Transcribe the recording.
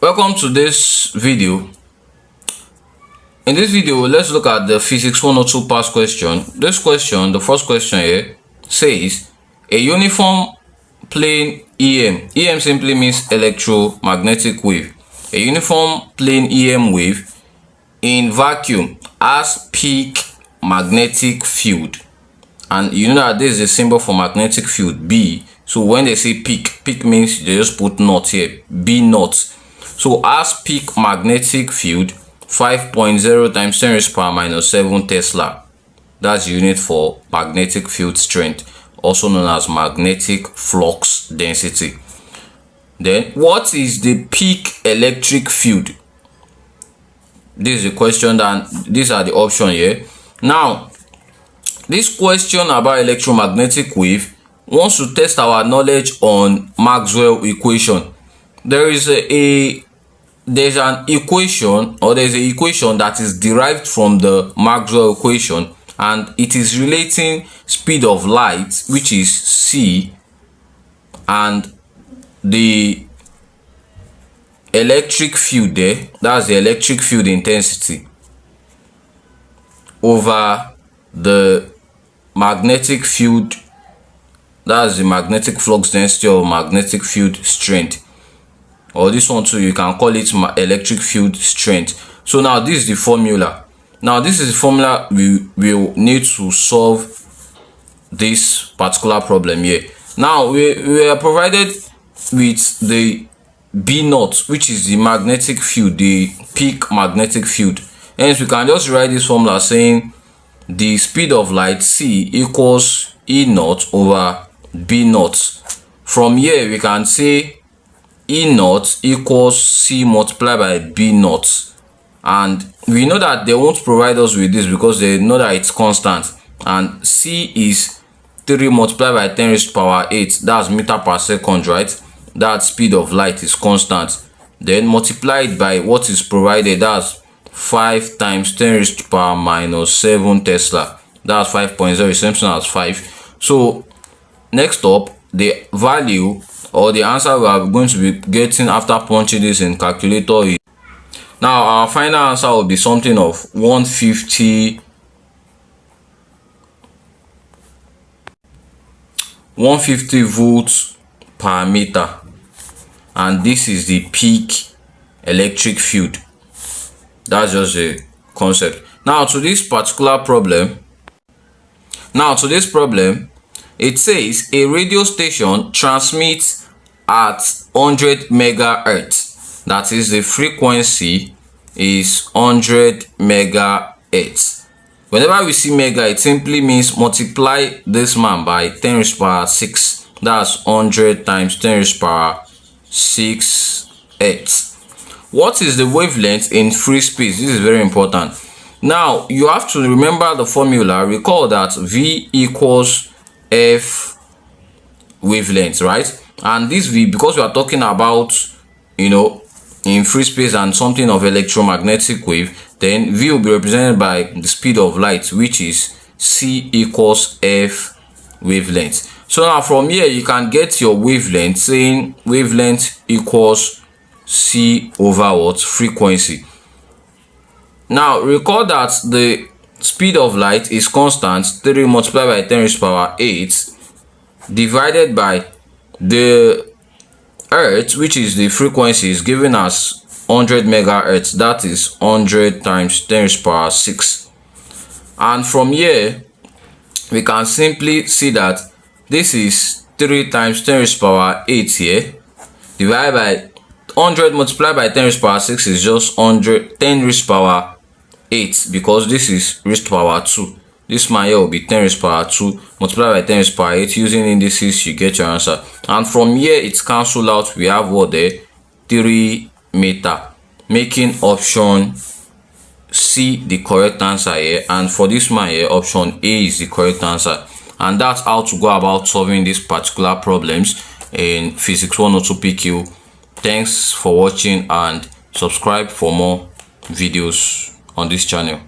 Welcome to this video. In this video, let's look at the Physics 102 past question. This question, the first question here, says a uniform plane EM simply means electromagnetic wave. A uniform plane EM wave in vacuum has peak magnetic field. And you know that this is a symbol for magnetic field, B. So when they say peak means they just put naught here, B naught. So as peak magnetic field 5.0 times 10 raised to power minus 7 Tesla. That's the unit for magnetic field strength, also known as magnetic flux density. Then what is the peak electric field? This is the question, and these are the options here. Now, this question about electromagnetic wave wants to test our knowledge on Maxwell equation. There's an equation, or there's an equation that is derived from the Maxwell equation, and it is relating speed of light, which is c, and the electric field there, that's the electric field intensity, over the magnetic field, that's the magnetic flux density or magnetic field strength. Or this one too, you can call it electric field strength. So now this is the formula. Now this is the formula we will need to solve this particular problem here. Now we are provided with the B naught, which is the magnetic field, the peak magnetic field. Hence we can just write this formula saying the speed of light C equals E naught over B naught. From here we can say E naught equals C multiplied by B naught, and we know that they won't provide us with this because they know that it's constant, and C is 3 multiplied by 10 raised to power 8, that's meter per second, right? That speed of light is constant, then multiplied by what is provided, that's 5 times 10 raised to power minus 7 Tesla, that's 5.0, same thing as 5. So next up, the value or the answer we are going to be getting after punching this in calculator is, now our final answer will be something of 150 volts per meter, and this is the peak electric field. That's just a concept. Now to this problem, it says a radio station transmits at 100 megahertz. That is, the frequency is 100 megahertz. Whenever we see mega, it simply means multiply this man by 10 raised to power 6. That's 100 times 10 raised to power 6 hertz. What is the wavelength in free space? This is very important. Now you have to remember the formula. Recall that V equals F wavelength, right? And this V, because we are talking about, in free space and something of electromagnetic wave, then V will be represented by the speed of light, which is C equals F wavelength. So now from here you can get your wavelength, saying wavelength equals C over what? Frequency. Now recall that the speed of light is constant, 3 multiplied by 10 raised to power 8, divided by the Hertz, which is the frequency, is given as 100 megahertz. That is 100 times 10 raised to power 6. And from here we can simply see that this is 3 times 10 raised to power 8 here, divided by 100 multiplied by 10 raised to power 6 is just 10 raised to power 8, because this is raised to power 2. This man here will be 10 raised to power 2 multiplied by 10 raised to power 8. Using indices, you get your answer. And from here, it's cancelled out. We have what there? 3 meter, making option C the correct answer here. And for this man here, option A is the correct answer. And that's how to go about solving these particular problems in Physics 102 PQ. Thanks for watching, and subscribe for more videos on this channel.